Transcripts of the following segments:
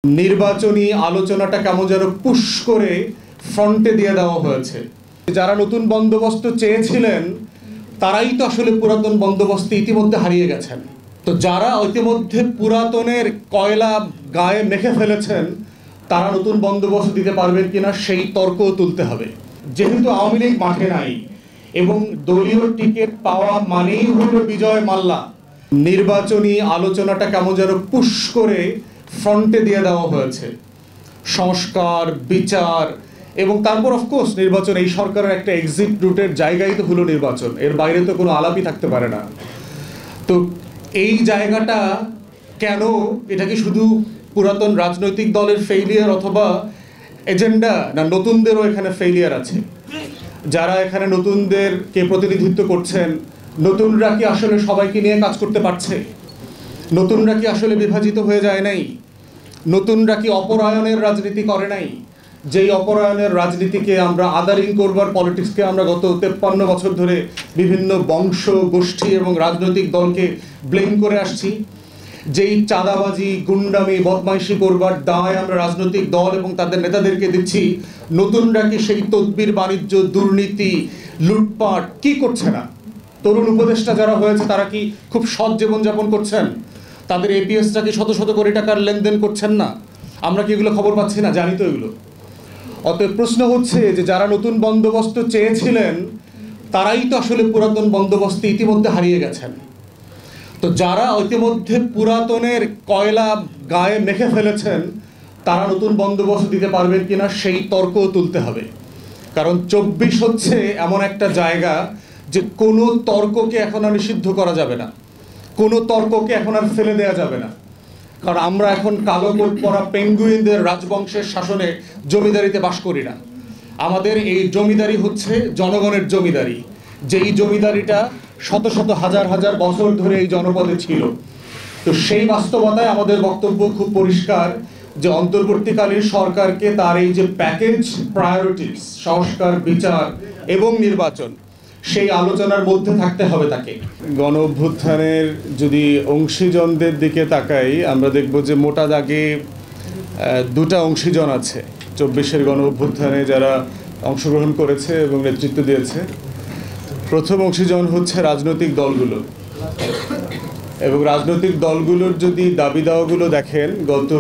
নির্বাচনী আলোচনাটা কেমন যেন পুশ করে ফ্রন্টে দিয়ে দেওয়া হয়েছে। যারা নতুন বন্দোবস্ত চেয়েছিলেন তারাই তো আসলে পুরাতন বন্দোবস্ত ইতিমধ্যে হারিয়ে গেছেন। তো যারা ইতিমধ্যে পুরাতনের কয়লা গায়ে মেখে ফেলেছেন তারা নতুন বন্দোবস্ত দিতে পারবেন কিনা সেই তর্কও তুলতে হবে। যেহেতু আওয়ামী লীগ মাঠে নাই এবং দলীয় টিকিট পাওয়া মানেই হলো বিজয় মাল্লা, নির্বাচনী আলোচনাটা কেমন যেন পুশ করে ফ্রন্টে দিয়ে দেওয়া হয়েছে। সংস্কার, বিচার এবং তারপর অফকোর্স নির্বাচন, এই সরকারের একটা এক্সিট রুটের জায়গায় তো হলো নির্বাচন, এর বাইরে তো কোনো আলাপই থাকতে পারে না। তো এই জায়গাটা কেন, এটা কি শুধু পুরাতন রাজনৈতিক দলের ফেইলিয়ার অথবা এজেন্ডা, না নতুনদেরও এখানে ফেইলিয়ার আছে? যারা এখানে নতুনদেরকে প্রতিনিধিত্ব করছেন, নতুনরা কি আসলে সবাইকে নিয়ে কাজ করতে পারছে? নতুনরা কি আসলে বিভাজিত হয়ে যায় নাই? নতুনরা কি অপরায়ণের রাজনীতি করে নাই? যেই অপরায়ণের রাজনীতিকে আমরা আদারিং করবার পলিটিক্সকে আমরা গত 53 বছর ধরে বিভিন্ন বংশ, গোষ্ঠী এবং রাজনৈতিক দলকে ব্লেম করে আসছি, যেই চাঁদাবাজি, গুন্ডামি, বদমাইশি করবার দায় আমরা রাজনৈতিক দল এবং তাদের নেতাদেরকে দিচ্ছি, নতুনরা কি সেই তদবির, বাণিজ্য, দুর্নীতি, লুটপাট কি করছে না? তরুণ উপদেষ্টা যারা হয়েছে তারা কি খুব সৎ জীবনযাপন করছেন? তাদের এপিএসটা কি শত শত কোটি টাকার লেনদেন করছেন না? আমরা কি এগুলো খবর পাচ্ছি না? জানি তো এগুলো। অতএব প্রশ্ন হচ্ছে যে যারা নতুন বন্দোবস্ত চেয়েছিলেন তারাই তো আসলে পুরাতন বন্দোবস্ত ইতিমধ্যে হারিয়ে গেছেন। তো যারা ইতিমধ্যে পুরাতনের কয়লা গায়ে মেখে ফেলেছেন তারা নতুন বন্দোবস্ত দিতে পারবেন কিনা সেই তর্কও তুলতে হবে। কারণ 24 হচ্ছে এমন একটা জায়গা যে কোনো তর্ককে এখন আর নিষিদ্ধ করা যাবে না, কোনো তর্ককে এখন আর ফেলে দেওয়া যাবে না। কারণ আমরা এখন কালো কোট পরা পেঙ্গুইনদের রাজবংশের শাসনে জমিদারিতে বাস করি না। আমাদের এই জমিদারি হচ্ছে জনগণের জমিদারি, যেই জমিদারিটা শত শত হাজার হাজার বছর ধরে এই জনপদে ছিল। তো সেই বাস্তবতায় আমাদের বক্তব্য খুব পরিষ্কার যে অন্তর্বর্তীকালীন সরকারকে তার এই যে প্যাকেজ প্রায়োরিটিস, সংস্কার, বিচার এবং নির্বাচন, সেই আলোচনার মধ্যে থাকতে হবে তাকে। গণ অভ্যুত্থানের যদি অংশীজনদের দিকে তাকাই, আমরা দেখব যে মোটা দাগে দুটা অংশীজন আছে 24-এর গণ অভ্যুত্থানে যারা অংশগ্রহণ করেছে এবং নেতৃত্ব দিয়েছে। প্রথম অংশীজন হচ্ছে রাজনৈতিক দলগুলো, এবং রাজনৈতিক দলগুলোর যদি দাবি দাওয়াগুলো দেখেন, গত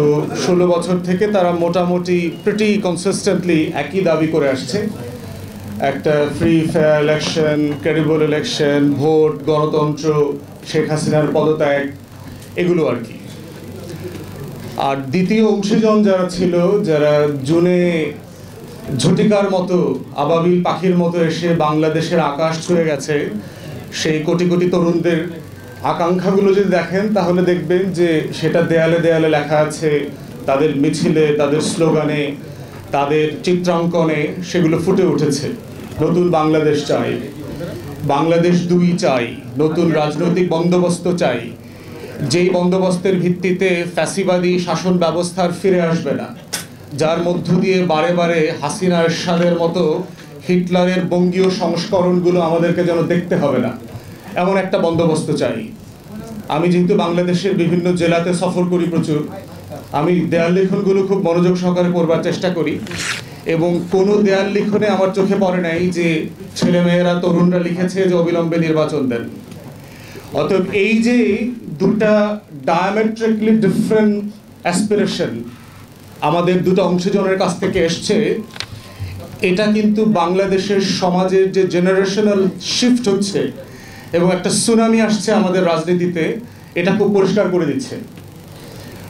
16 বছর থেকে তারা মোটামুটি প্রিটি কনসিস্টেন্টলি একই দাবি করে আসছে। একটা free fair election, credible election, vote, গণতন্ত্র, শেখ হাসিনার পদত্যাগ, এগুলো আর কি। আর দ্বিতীয় অংশীজন যারা ছিল, যারা জুনে ঝটিকার মতো আবাবিল পাখির মতো এসে বাংলাদেশের আকাশ ছুঁয়ে গেছে, সেই কোটি কোটি তরুণদের আকাঙ্ক্ষাগুলো যদি দেখেন তাহলে দেখবেন যে সেটা দেয়ালে দেয়ালে লেখা আছে, তাদের মিছিলে, তাদের স্লোগানে, তাদের চিত্রাঙ্কনে সেগুলো ফুটে উঠেছে। নতুন বাংলাদেশ চাই, বাংলাদেশ 2 চাই, নতুন রাজনৈতিক বন্দোবস্ত চাই, যেই বন্দোবস্তের ভিত্তিতে ফ্যাসিবাদী শাসন ব্যবস্থার ফিরে আসবে না, যার মধ্য দিয়ে বারে বারে হাসিনা এরশাদের মতো হিটলারের বঙ্গীয় সংস্করণগুলো আমাদেরকে যেন দেখতে হবে না, এমন একটা বন্দোবস্ত চাই। আমি যেহেতু বাংলাদেশের বিভিন্ন জেলাতে সফর করি প্রচুর, আমি দেয়াল লিখনগুলো খুব মনোযোগ সহকারে পড়বার চেষ্টা করি, এবং কোনো দেয়াল লিখনে আমার চোখে পড়ে নাই যে ছেলেমেয়েরা, তরুণরা লিখেছে যে অবিলম্বে নির্বাচন দেন। অতএব এই যে দুটা ডায়ামেট্রিকলি ডিফারেন্ট অ্যাসপিরেশন আমাদের দুটো অংশীজনের কাছ থেকে এসছে, এটা কিন্তু বাংলাদেশের সমাজের যে জেনারেশনাল শিফট হচ্ছে এবং একটা সুনামি আসছে আমাদের রাজনীতিতে, এটা খুব পরিষ্কার করে দিচ্ছে।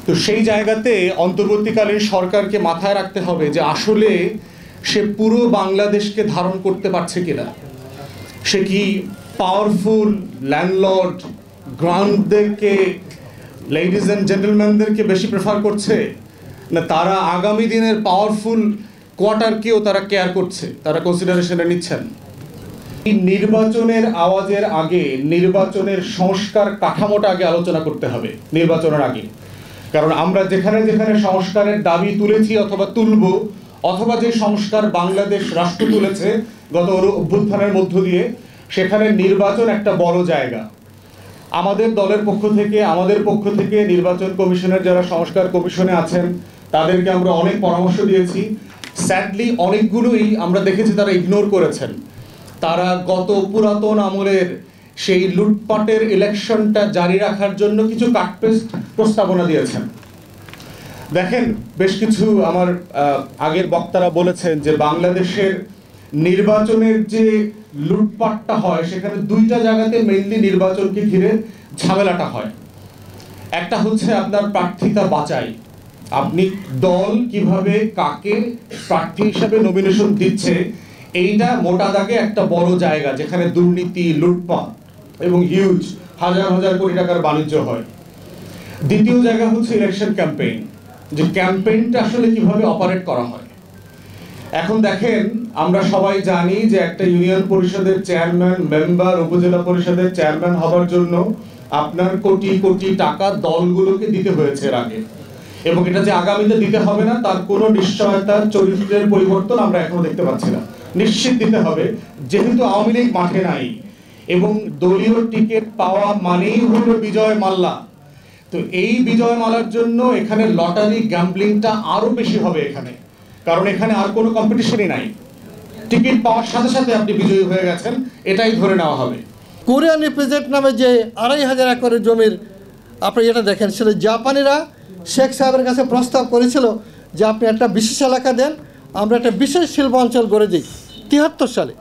তো সেই জায়গাতে অন্তর্বর্তীকালীন সরকারকে মাথায় রাখতে হবে যে আসলে সে পুরো বাংলাদেশকে ধারণ করতে পারছে কিনা। সে কি পাওয়ারফুল ল্যান্ডলর্ড গ্রান্টদেরকে, লেডিজ অ্যান্ড জেন্টলম্যানদেরকে বেশি প্রেফার করছে, না তারা আগামী দিনের পাওয়ারফুল কোয়ার্টারকেও তারা কেয়ার করছে, তারা কনসিডারেশনে নিচ্ছেন? এই নির্বাচনের আওয়াজের আগে নির্বাচনের সংস্কার কাঠামোটা আগে আলোচনা করতে হবে নির্বাচনের আগে। কারণ আমরা যেখানে যেখানে সংস্কারের দাবি তুলেছি অথবা তুলব, অথবা যে সংস্কার বাংলাদেশ রাষ্ট্র তুলেছে গত অভ্যুত্থানের মধ্য দিয়ে, সেখানে নির্বাচন একটা বড় জায়গা। আমাদের দলের পক্ষ থেকে, আমাদের পক্ষ থেকে নির্বাচন কমিশনের যারা সংস্কার কমিশনে আছেন তাদেরকে আমরা অনেক পরামর্শ দিয়েছি। স্যাডলি অনেকগুলোই আমরা দেখেছি তারা ইগনোর করেছেন। তারা গত পুরাতন আমলের সেই লুটপাটের ইলেকশনটা জারি রাখার জন্য কিছু কাটপেস্ট প্রস্তাবনা দিয়েছেন। দেখেন, বেশ কিছু আমার আগের বক্তারা বলেছেন যে বাংলাদেশের নির্বাচনের যে লুটপাটটা হয় সেখানে দুইটা জায়গাতে মেইনলি নির্বাচনকে ঘিরে ঝামেলাটা হয়। একটা হচ্ছে আপনার প্রার্থিতা বাছাই, আপনি দল কিভাবে কাকে প্রার্থী হিসাবে নমিনেশন দিচ্ছে, এইটা মোটা দাগে একটা বড় জায়গা যেখানে দুর্নীতি, লুটপাট এবং হিউজ হাজার হাজার কোটি টাকার বাণিজ্য হয়। দ্বিতীয় জায়গা হচ্ছে ইলেকশন ক্যাম্পেইন, যে ক্যাম্পেইনটা আসলে কিভাবে অপারেট করা হয়। এখন দেখেন, আমরা সবাই জানি যে একটা ইউনিয়ন পরিষদের চেয়ারম্যান, মেম্বার, উপজেলা পরিষদের চেয়ারম্যান হবার জন্য আপনার কোটি কোটি টাকা দলগুলোকে দিতে হয়েছে এর আগে, এবং এটা যে আগামীতে দিতে হবে না তার কোনো নিশ্চয়তার চরিত্রের পরিবর্তন আমরা এখনো দেখতে পাচ্ছি না। নিশ্চিত দিতে হবে, যেহেতু আওয়ামী লীগ মাঠে নাই এবং দলীয় টিকিট পাওয়া মানেই হলো বিজয় মাল্লা। তো এই বিজয় মালার জন্য এখানে লটারি গ্যাম্বলিংটা আরো বেশি হবে এখানে, কারণ এখানে আর কোনো কম্পিটিশনই নাই। টিকিট পাওয়ার সাথে সাথে আপনি বিজয়ী হয়ে গেছেন, এটাই ধরে নেওয়া হবে। কোরিয়ান রিপ্রেজেন্ট নামে যে 2500 একরের জমির আপনি যেটা দেখেন, সেটা জাপানিরা শেখ সাহেবের কাছে প্রস্তাব করেছিল যে আপনি একটা বিশেষ এলাকা দেন, আমরা একটা বিশেষ শিল্প অঞ্চল গড়ে দিই। 73 সালে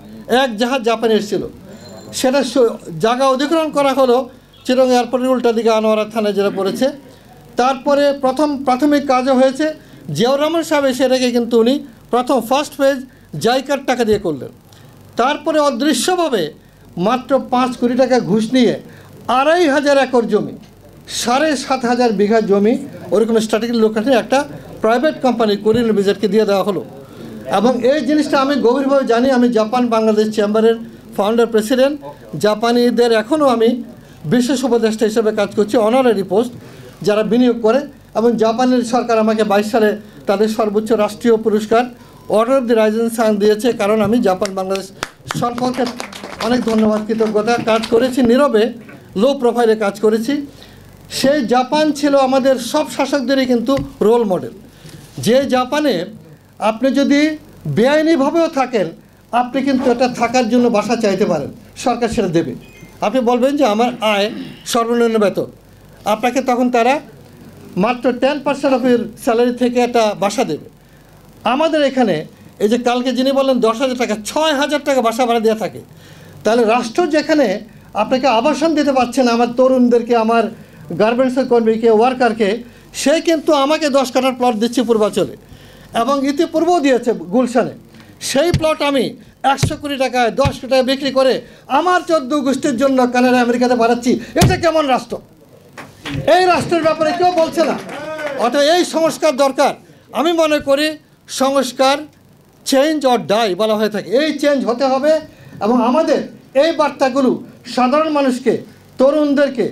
এক জাহাজ জাপানি এসেছিল, সেটা জায়গা অধিগ্রহণ করা হলো চিরং এয়ারপোর্টের উল্টা দিকে আনোয়ারা থানায় যেটা পড়েছে। তারপরে প্রাথমিক কাজও হয়েছে। জিয়াউর রহমান সাহেব এসে রেখে কিন্তু উনি ফার্স্ট ফেজ জাইকার টাকা দিয়ে করলেন। তারপরে অদৃশ্যভাবে মাত্র 5 কোটি টাকা ঘুষ নিয়ে 2500 একর জমি, 7,500 বিঘা জমি ওরকম স্ট্র্যাটেজিক লোকেশনে একটা প্রাইভেট কোম্পানি কোরিয়ান রিপ্রেজেন্টকে দিয়ে দেওয়া হলো। এবং এই জিনিসটা আমি গভীরভাবে জানি। আমি জাপান বাংলাদেশ চেম্বারের ফাউন্ডার প্রেসিডেন্ট। জাপানিদের এখনও আমি বিশেষ উপদেষ্টা হিসেবে কাজ করছি, অনারারি পোস্ট, যারা বিনিয়োগ করে। এবং জাপানের সরকার আমাকে 22 সালে তাদের সর্বোচ্চ রাষ্ট্রীয় পুরস্কার order of the rising sun দিয়েছে, কারণ আমি জাপান বাংলাদেশ সরকারকে অনেক ধন্যবাদ, কৃতজ্ঞতা। কাজ করেছি নীরবে, লো প্রোফাইলে কাজ করেছি। সেই জাপান ছিল আমাদের সব শাসকদেরই কিন্তু রোল মডেল। যে জাপানে আপনি যদি বেআইনিভাবেও থাকেন, আপনি কিন্তু এটা থাকার জন্য বাসা চাইতে পারেন, সরকার সেটা দেবে। আপনি বলবেন যে আমার আয় সর্বনিম্ন বেতন, আপনাকে তখন তারা মাত্র 10% অফ এর স্যালারি থেকে একটা বাসা দেবে। আমাদের এখানে এই যে কালকে যিনি বললেন 10,000 টাকা, 6,000 টাকা বাসা ভাড়া দেওয়া থাকে। তাহলে রাষ্ট্র যেখানে আপনাকে আবাসন দিতে পারছে না, আমার তরুণদেরকে, আমার গার্মেন্টসের কর্মীকে, ওয়ার্কারকে, সে কিন্তু আমাকে 10 কাঠার প্লট দিচ্ছে পূর্বাঞ্চলে, এবং ইতিপূর্বেও দিয়েছে গুলশানে। সেই প্লট আমি 100 কোটি টাকায় 10 কোটি টাকা বিক্রি করে আমার 14 গোষ্ঠীর জন্য কানাডা, আমেরিকাতে পাঠাচ্ছি। এটা কেমন রাষ্ট্র? এই রাষ্ট্রের ব্যাপারে কেউ বলছে না। অর্থাৎ এই সংস্কার দরকার। আমি মনে করি সংস্কার চেঞ্জ অর ডাই বলা হয়ে থাকে, এই চেঞ্জ হতে হবে। এবং আমাদের এই বার্তাগুলো সাধারণ মানুষকে, তরুণদেরকে,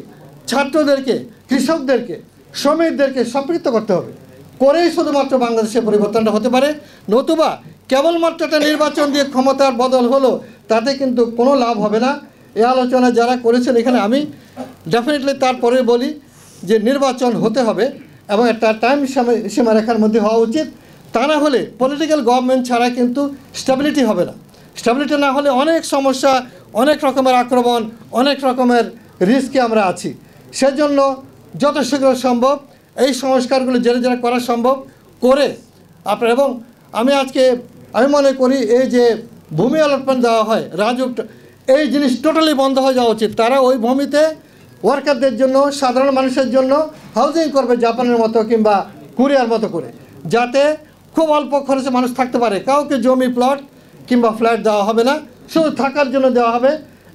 ছাত্রদেরকে, কৃষকদেরকে, শ্রমিকদেরকে সম্পৃক্ত করতে হবে। করেই শুধুমাত্র বাংলাদেশের পরিবর্তনটা হতে পারে। নতুবা কেবলমাত্র একটা নির্বাচন দিয়ে ক্ষমতার বদল হলো, তাতে কিন্তু কোনো লাভ হবে না। এই আলোচনা যারা করেছেন এখানে, আমি ডেফিনেটলি তারপরে বলি যে নির্বাচন হতে হবে এবং একটা টাইম সীমারেখার মধ্যে হওয়া উচিত। তা না হলে পলিটিক্যাল গভর্নমেন্ট ছাড়া কিন্তু স্টেবিলিটি হবে না। স্টেবিলিটি না হলে অনেক সমস্যা, অনেক রকমের আক্রমণ, অনেক রকমের রিস্কে আমরা আছি। সেজন্য যত শীঘ্র সম্ভব এই সংস্কারগুলো যারা করা সম্ভব করে আপনার। এবং আমি মনে করি এই যে ভূমি অলটমেন্ট দেওয়া হয়, রাজুক, এই জিনিস টোটালি বন্ধ হয়ে যাওয়া উচিত। তারা ওই ভূমিতে ওয়ার্কারদের জন্য, সাধারণ মানুষের জন্য হাউজিং করবে জাপানের মতো কিংবা কোরিয়ার মতো করে, যাতে খুব অল্প খরচে মানুষ থাকতে পারে। কাউকে জমি, প্লট কিংবা ফ্ল্যাট দেওয়া হবে না, শুধু থাকার জন্য দেওয়া হবে।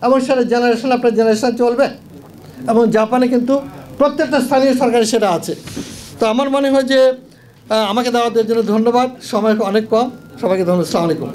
এবং সেটা জেনারেশন আপনার জেনারেশন চলবে। এবং জাপানে কিন্তু প্রত্যেকটা স্থানীয় সরকারে সেটা আছে। তো আমার মনে হয় যে আমাকে দেওয়ার জন্য ধন্যবাদ। সময় অনেক কম। সবাইকে ধন্যবাদ। আসসালামু আলাইকুম।